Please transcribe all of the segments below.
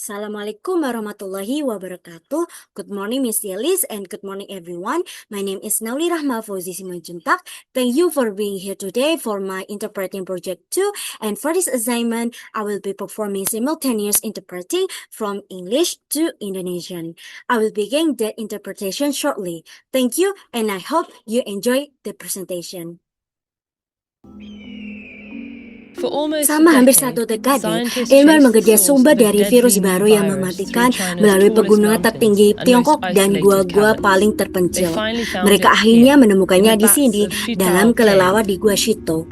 Assalamualaikum warahmatullahi wabarakatuh. Good morning, Miss Yelis, and good morning, everyone. My name is Nauli Rahma Fauzi Simanjuntak. Thank you for being here today for my interpreting project 2. And for this assignment, I will be performing simultaneous interpreting from English to Indonesian. I will begin the interpretation shortly. Thank you, and I hope you enjoy the presentation. Selama hampir satu dekade, ilmuwan mengejar sumber dari virus baru yang mematikan melalui pegunungan tertinggi Tiongkok dan gua-gua paling terpencil. Mereka akhirnya menemukannya di sini dalam kelelawar di Gua Shito.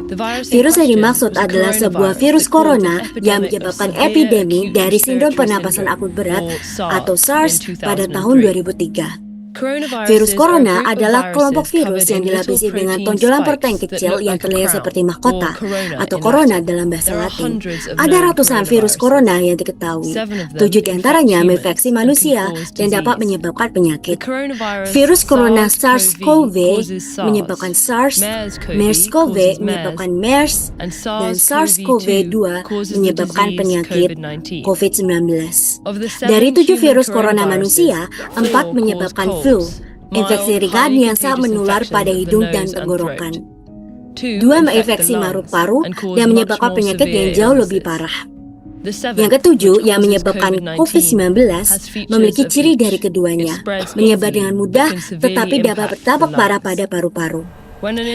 Virus yang dimaksud adalah sebuah virus corona yang menyebabkan epidemi dari sindrom pernapasan akut berat atau SARS pada tahun 2003. Virus corona adalah kelompok virus yang dilapisi dengan tonjolan protein kecil yang terlihat seperti mahkota atau corona dalam bahasa Latin. Ada ratusan virus corona yang diketahui. 7 diantaranya menginfeksi manusia dan dapat menyebabkan penyakit. Virus corona SARS-CoV menyebabkan SARS, MERS-CoV menyebabkan MERS, dan SARS-CoV-2 menyebabkan penyakit COVID-19. Dari 7 virus corona manusia, 4 menyebabkan flu, infeksi ringan yang sangat menular pada hidung dan tenggorokan. 2 menginfeksi paru dan menyebabkan penyakit yang jauh lebih parah. Yang ketujuh, yang menyebabkan COVID-19, memiliki ciri dari keduanya, menyebar dengan mudah tetapi dapat berdampak parah pada paru-paru.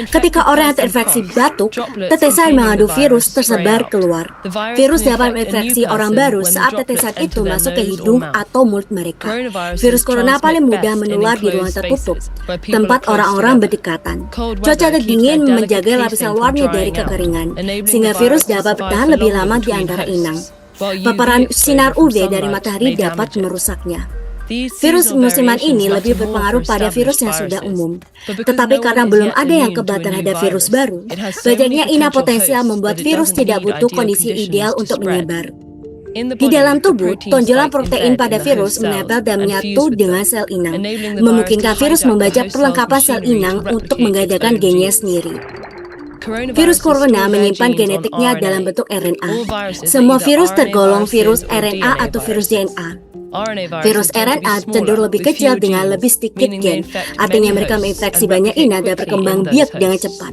Ketika orang yang terinfeksi batuk, tetesan mengandung virus tersebar keluar. Virus dapat menginfeksi orang baru saat tetesan itu masuk ke hidung atau mulut mereka. Virus corona paling mudah menular di ruang tertutup, tempat orang-orang berdekatan. Cuaca dingin menjaga lapisan luarnya dari kekeringan, sehingga virus dapat bertahan lebih lama di antara inang. Paparan sinar UV dari matahari dapat merusaknya. Virus musiman ini lebih berpengaruh pada virus yang sudah umum. Tetapi karena belum ada yang kebal terhadap virus baru, banyaknya inang potensial membuat virus tidak butuh kondisi ideal untuk menyebar. Di dalam tubuh, tonjolan protein pada virus menempel dan menyatu dengan sel inang, memungkinkan virus membajak perlengkapan sel inang untuk menggandakan gennya sendiri. Virus corona menyimpan genetiknya dalam bentuk RNA. Semua virus tergolong virus RNA atau virus DNA. Virus RNA cenderung lebih kecil dengan lebih sedikit gen, artinya mereka menginfeksi banyak inang dan berkembang biak dengan cepat.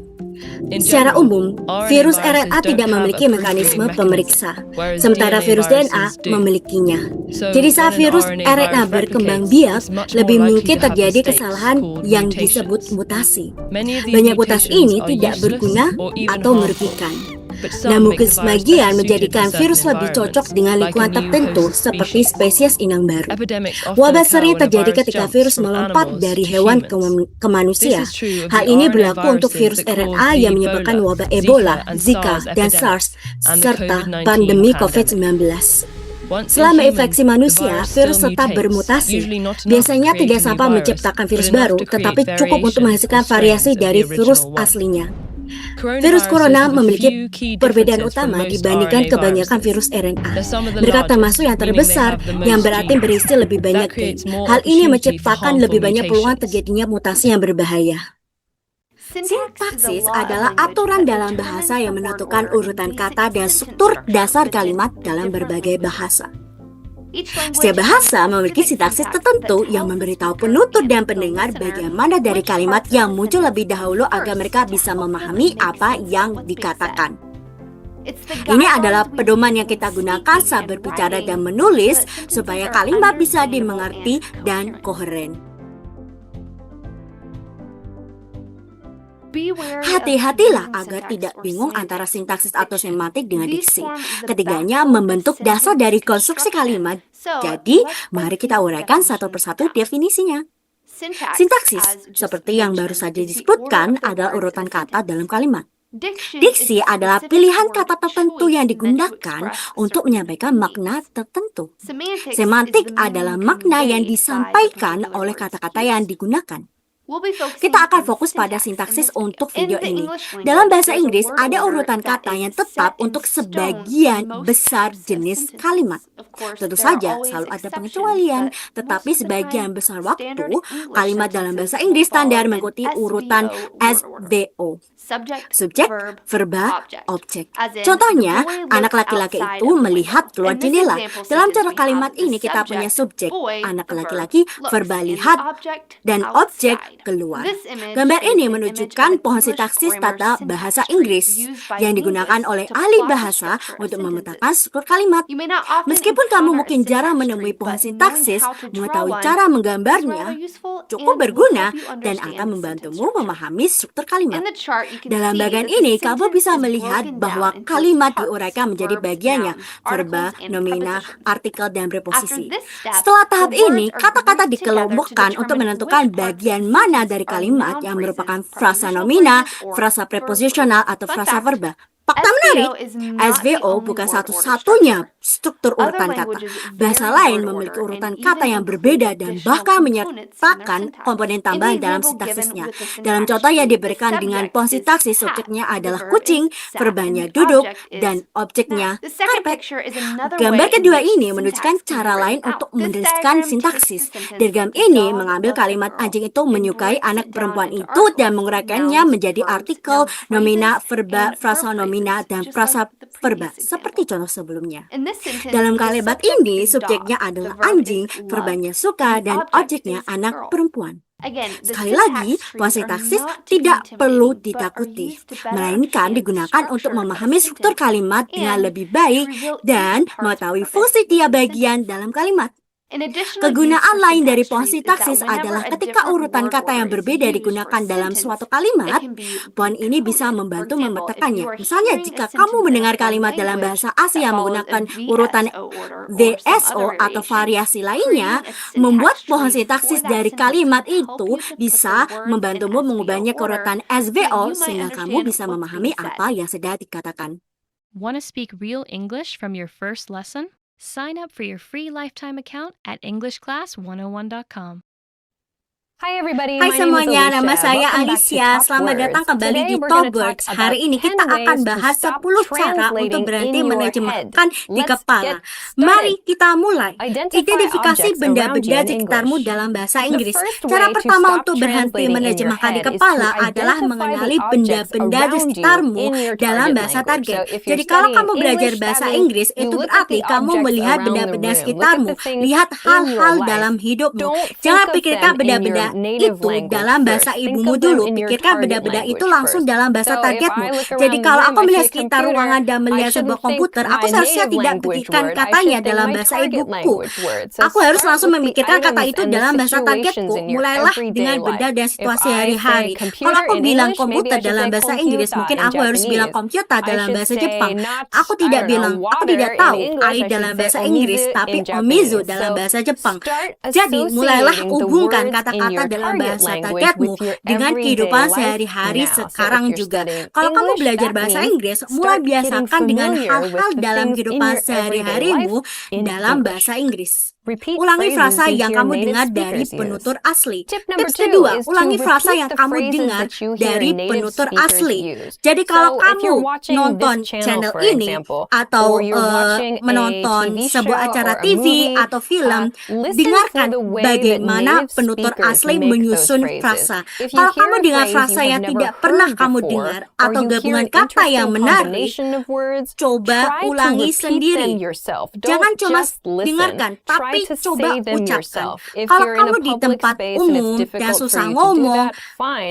Secara umum, virus RNA tidak memiliki mekanisme pemeriksa, sementara virus DNA memilikinya. Jadi saat virus RNA berkembang biak, lebih mungkin terjadi kesalahan yang disebut mutasi. Banyak mutasi ini tidak berguna atau merugikan. Namun sebagian menjadikan virus lebih cocok dengan lingkungan tertentu seperti spesies inang baru. Wabah sering terjadi ketika virus melompat dari hewan ke manusia. Hal ini berlaku untuk virus RNA yang menyebabkan wabah Ebola, Zika, dan SARS, serta pandemi COVID-19. Selama infeksi manusia, virus tetap bermutasi. Biasanya tidak sampai menciptakan virus baru, tetapi cukup untuk menghasilkan variasi dari virus aslinya. Virus corona memiliki perbedaan utama dibandingkan kebanyakan virus RNA. Mereka termasuk yang terbesar, yang berarti berisi lebih banyak gen. Hal ini menciptakan lebih banyak peluang terjadinya mutasi yang berbahaya. Sintaksis adalah aturan dalam bahasa yang menentukan urutan kata dan struktur dasar kalimat dalam berbagai bahasa. Setiap bahasa memiliki sintaksis tertentu yang memberitahu penutur dan pendengar bagaimana dari kalimat yang muncul lebih dahulu agar mereka bisa memahami apa yang dikatakan. Ini adalah pedoman yang kita gunakan saat berbicara dan menulis supaya kalimat bisa dimengerti dan koheren. Hati-hatilah agar tidak bingung antara sintaksis atau semantik dengan diksi. Ketiganya membentuk dasar dari konstruksi kalimat. Jadi, mari kita uraikan satu persatu definisinya. Sintaksis, seperti yang baru saja disebutkan, adalah urutan kata dalam kalimat. Diksi adalah pilihan kata tertentu yang digunakan untuk menyampaikan makna tertentu. Semantik adalah makna yang disampaikan oleh kata-kata yang digunakan. Kita akan fokus pada sintaksis untuk video ini. Dalam bahasa Inggris, ada urutan kata yang tetap untuk sebagian besar jenis kalimat. Tentu saja, selalu ada pengecualian, tetapi sebagian besar waktu, kalimat dalam bahasa Inggris standar mengikuti urutan SVO. Subjek, verba, objek. Contohnya, anak laki-laki itu melihat keluar jendela. Dalam cara kalimat ini kita punya subjek, anak laki-laki, verba lihat, dan objek keluar. Gambar ini menunjukkan pohon sintaksis tata bahasa Inggris yang digunakan oleh ahli bahasa untuk memetakan struktur kalimat. Meskipun kamu mungkin jarang menemui pohon sintaksis, mengetahui cara menggambarnya cukup berguna dan akan membantumu memahami struktur kalimat. Dalam bagian ini, kamu bisa melihat bahwa kalimat diuraikan menjadi bagiannya, verba, nomina, artikel, dan preposisi. Setelah tahap ini, kata-kata dikelompokkan untuk menentukan bagian mana dari kalimat yang merupakan frasa nomina, frasa preposisional, atau frasa verba. Fakta menarik, SVO bukan satu-satunya struktur urutan kata. Bahasa lain memiliki urutan kata yang berbeda dan bahkan menyertakan komponen tambahan dalam sintaksisnya. Dalam contoh yang diberikan dengan pohon sintaksis, subjeknya adalah kucing, verbanya duduk, dan objeknya karpet. Gambar kedua ini menunjukkan cara lain untuk menuliskan sintaksis. Diagram ini mengambil kalimat anjing itu menyukai anak perempuan itu dan menguraikannya menjadi artikel, nomina, verba, frasa nomina, dan frasa verba, seperti contoh sebelumnya. Dalam kalimat ini, subjeknya adalah anjing, verbanya suka, dan objeknya anak perempuan. Sekali lagi, pohon sintaksis tidak perlu ditakuti, melainkan digunakan untuk memahami struktur kalimat dengan lebih baik dan mengetahui fungsi tiap bagian dalam kalimat. Kegunaan lain dari pohon sintaksis adalah ketika urutan kata yang berbeda digunakan dalam suatu kalimat, pohon ini bisa membantu memetakannya. Misalnya, jika kamu mendengar kalimat dalam bahasa asing yang menggunakan urutan VSO atau variasi lainnya, membuat pohon sintaksis dari kalimat itu bisa membantumu mengubahnya ke urutan SVO sehingga kamu bisa memahami apa yang sedang dikatakan. Want to speak real English from your first lesson? Sign up for your free lifetime account at EnglishClass101.com. Hai everybody, Hai semuanya, nama saya Alicia. Selamat datang kembali di Top Words. Hari ini kita akan bahas 10 cara untuk berhenti menerjemahkan di kepala. Mari kita mulai. Identifikasi benda-benda di sekitarmu dalam bahasa Inggris. Cara pertama untuk berhenti menerjemahkan di kepala adalah mengenali benda-benda di sekitarmu dalam bahasa target. Jadi kalau kamu belajar bahasa Inggris, itu berarti kamu melihat benda-benda sekitarmu. Lihat hal-hal dalam hidupmu. Jangan pikirkan benda-benda itu dalam bahasa ibumu dulu. Pikirkan benda-benda itu langsung dalam bahasa targetmu. Jadi kalau aku melihat sekitar ruangan dan melihat sebuah komputer, aku seharusnya tidak pikirkan katanya dalam bahasa ibuku. Aku harus langsung memikirkan kata itu dalam bahasa targetku. Mulailah dengan benda dan situasi hari-hari. Kalau aku bilang komputer dalam bahasa Inggris, mungkin aku harus bilang komputer dalam bahasa Jepang. Aku tidak tahu air dalam bahasa Inggris, tapi omizu dalam bahasa Jepang. Jadi mulailah hubungkan kata-kata dalam bahasa targetmu dengan kehidupan sehari-hari sekarang juga. Kalau kamu belajar bahasa Inggris, mulai biasakan dengan hal-hal dalam kehidupan sehari-harimu dalam bahasa Inggris. Ulangi frasa yang kamu dengar dari penutur asli. Tips kedua, ulangi frasa yang kamu dengar dari penutur asli. Jadi kalau kamu nonton channel ini atau menonton sebuah acara TV atau film, dengarkan bagaimana penutur asli menyusun frasa. Kalau kamu dengar frasa yang tidak pernah kamu dengar atau gabungan kata yang menarik, coba ulangi sendiri. Jangan cuma dengarkan, tapi coba ucapkan. Kalau kamu di tempat umum dan susah ngomong,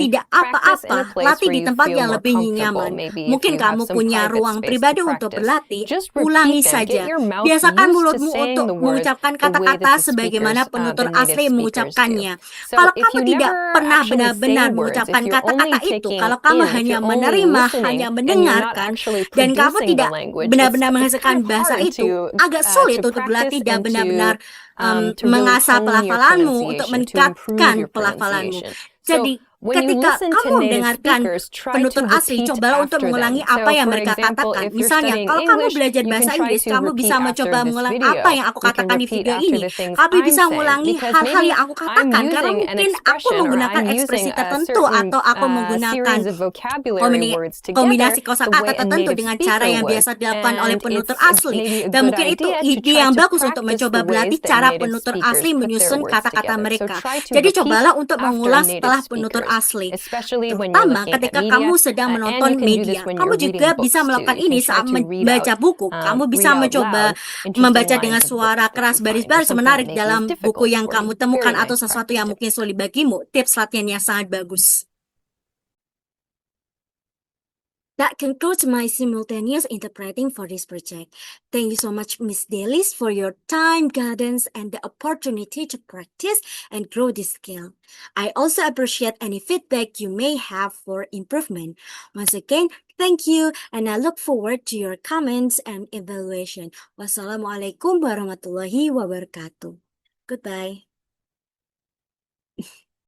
tidak apa-apa, latih di tempat yang lebih nyaman. Mungkin kamu punya ruang pribadi untuk berlatih, ulangi saja. Biasakan mulutmu untuk mengucapkan kata-kata sebagaimana penutur asli mengucapkannya. Kalau kamu tidak pernah benar-benar mengucapkan kata-kata itu, kalau kamu hanya menerima, hanya mendengarkan, dan kamu tidak benar-benar menghasilkan bahasa itu, agak sulit untuk berlatih dan benar-benar mengasah pelafalanmu, untuk meningkatkan pelafalanmu. Jadi, Ketika kamu mendengarkan penutur asli, cobalah untuk mengulangi apa yang mereka katakan. Misalnya, kalau kamu belajar bahasa Inggris, kamu bisa mencoba mengulang apa yang aku katakan di video ini. Kamu bisa mengulangi hal-hal yang aku katakan, karena mungkin aku menggunakan ekspresi tertentu atau aku menggunakan kombinasi kosakata tertentu dengan cara yang biasa dilakukan oleh penutur asli. Dan mungkin itu ide yang bagus untuk mencoba berlatih cara penutur asli menyusun kata-kata mereka. Jadi cobalah untuk mengulang setelah penutur asli. Terutama ketika kamu sedang menonton media. Kamu juga bisa melakukan ini saat membaca buku. Kamu bisa mencoba membaca dengan suara keras baris-baris menarik dalam buku yang kamu temukan atau sesuatu yang mungkin sulit bagimu. Tips latihan yang sangat bagus. That concludes my simultaneous interpreting for this project. Thank you so much, Miss Delis, for your time, guidance, and the opportunity to practice and grow this skill. I also appreciate any feedback you may have for improvement. Once again, thank you, and I look forward to your comments and evaluation. Wassalamualaikum warahmatullahi wabarakatuh. Goodbye.